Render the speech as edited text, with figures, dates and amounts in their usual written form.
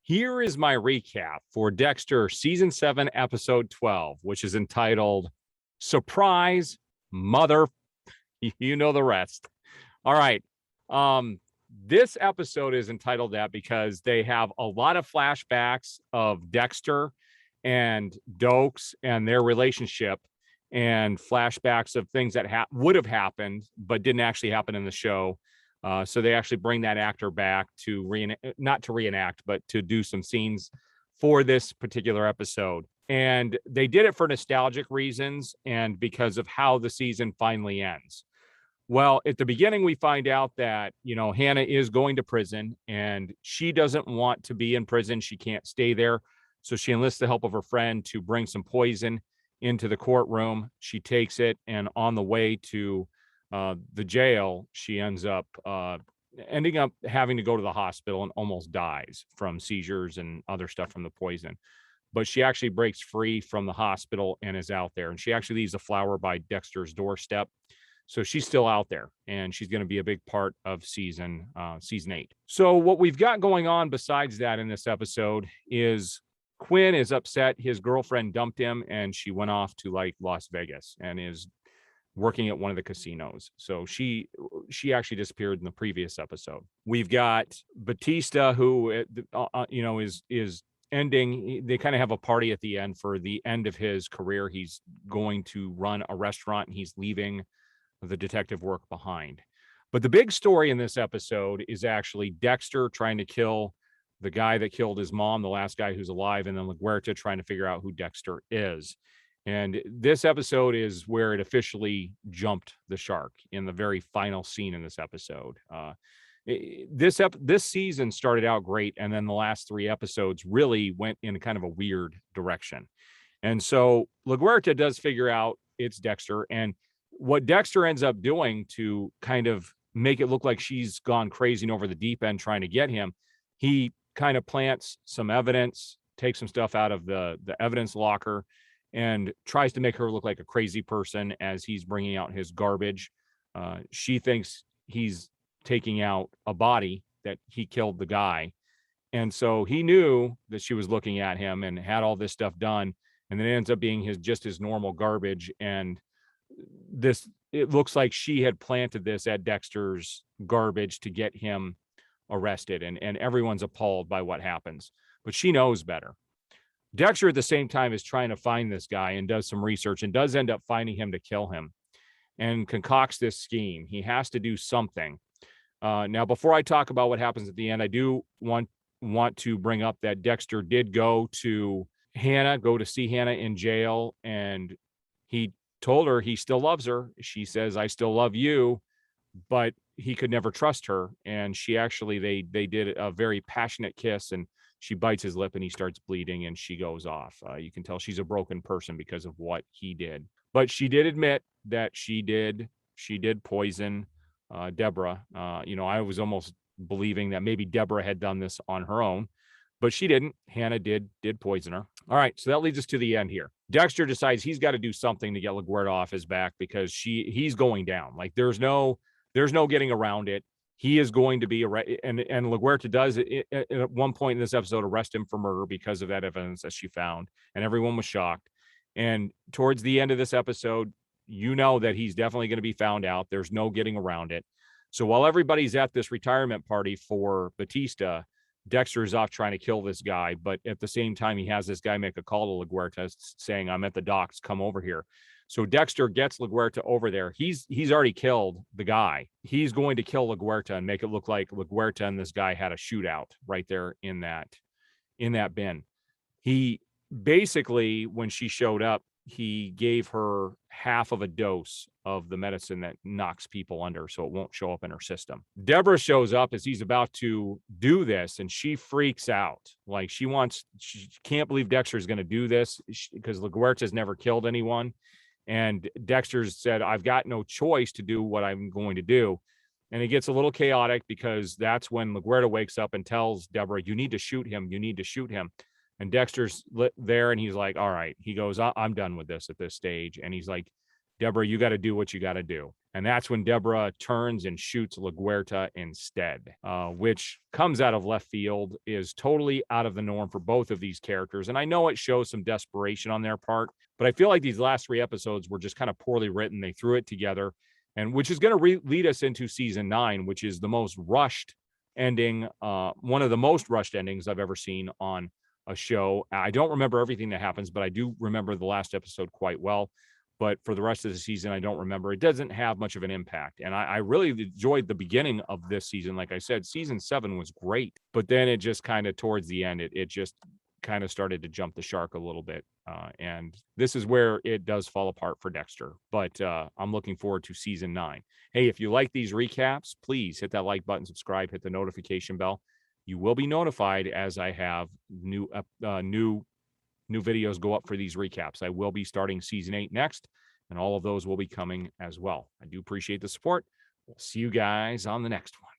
Here is my recap for Dexter Season 7, Episode 12, which is entitled Surprise Mother. You know the rest. All right. This episode is entitled that because they have a lot of flashbacks of Dexter and Dokes and their relationship, and flashbacks of things that would have happened but didn't actually happen in the show. So they actually bring that actor back to not to reenact, but to do some scenes for this particular episode. And they did it for nostalgic reasons and because of how the season finally ends. Well, at the beginning, we find out that, Hannah is going to prison and she doesn't want to be in prison. She can't stay there. So she enlists the help of her friend to bring some poison into the courtroom. She takes it, and on the way to the jail, she ends up ending up having to go to the hospital and almost dies from seizures and other stuff from the poison. But she actually breaks free from the hospital and is out there. And she actually leaves a flower by Dexter's doorstep. So she's still out there, and she's going to be a big part of season 8. So what we've got going on besides that in this episode is Quinn is upset. His girlfriend dumped him, and she went off to Las Vegas and is working at one of the casinos. So she actually disappeared in the previous episode. We've got Batista, who is ending. They kind of have a party at the end for the end of his career. He's going to run a restaurant, and he's leaving the detective work behind. But the big story in this episode is actually Dexter trying to kill the guy that killed his mom, the last guy who's alive, and then LaGuerta trying to figure out who Dexter is. And this episode is where it officially jumped the shark in the very final scene in this episode. This season started out great, and then the last 3 episodes really went in kind of a weird direction. And so LaGuerta does figure out it's Dexter, and what Dexter ends up doing to kind of make it look like she's gone crazy and over the deep end trying to get him, he kind of plants some evidence, takes some stuff out of the evidence locker, and tries to make her look like a crazy person as he's bringing out his garbage. She thinks he's taking out a body, that he killed the guy. And so he knew that she was looking at him and had all this stuff done. And then it ends up being his normal garbage. And it looks like she had planted this at Dexter's garbage to get him arrested. And everyone's appalled by what happens, but she knows better. Dexter at the same time is trying to find this guy and does some research and does end up finding him to kill him and concocts this scheme. He has to do something. Now, before I talk about what happens at the end, I do want to bring up that Dexter did go to see Hannah in jail, and he told her he still loves her. She says, "I still love you," but he could never trust her. And she actually, they did a very passionate kiss, and she bites his lip and he starts bleeding and she goes off. You can tell she's a broken person because of what he did. But she did admit that she did poison Deborah. I was almost believing that maybe Deborah had done this on her own, but she didn't. Hannah did poison her. All right, so that leads us to the end here. Dexter decides he's got to do something to get LaGuerta off his back because he's going down. Like there's no getting around it. He is going to be arrested, and LaGuerta does at one point in this episode arrest him for murder because of that evidence that she found, and everyone was shocked. And towards the end of this episode, that he's definitely going to be found out. There's no getting around it. So while everybody's at this retirement party for Batista, Dexter is off trying to kill this guy, but at the same time, he has this guy make a call to LaGuerta saying, "I'm at the docks, come over here." So Dexter gets LaGuerta over there. He's already killed the guy. He's going to kill LaGuerta and make it look like LaGuerta and this guy had a shootout right there in that bin. He basically, when she showed up, he gave her half of a dose of the medicine that knocks people under so it won't show up in her system. Deborah shows up as he's about to do this, and she freaks out. Like she can't believe Dexter's going to do this because LaGuerta's never killed anyone. And Dexter said, "I've got no choice to do what I'm going to do." And it gets a little chaotic because that's when LaGuerta wakes up and tells Deborah, "You need to shoot him. You need to shoot him." And Dexter's there and he's like, "All right." He goes, "I'm done with this at this stage." And he's like, "Deborah, you got to do what you got to do." And that's when Deborah turns and shoots LaGuerta instead, which comes out of left field, is totally out of the norm for both of these characters. And I know it shows some desperation on their part, but I feel like these last 3 episodes were just kind of poorly written. They threw it together, and which is going to lead us into season 9, which is the most rushed ending, one of the most rushed endings I've ever seen on a show. I don't remember everything that happens, but I do remember the last episode quite well. But for the rest of the season, I don't remember. It doesn't have much of an impact. And I really enjoyed the beginning of this season. Like I said, season 7 was great, but then it just kind of towards the end, it just kind of started to jump the shark a little bit. And this is where it does fall apart for Dexter. But I'm looking forward to season 9. Hey, if you like these recaps, please hit that like button, subscribe, hit the notification bell. You will be notified as I have new videos go up for these recaps. I will be starting season 8 next, and all of those will be coming as well. I do appreciate the support. We'll see you guys on the next one.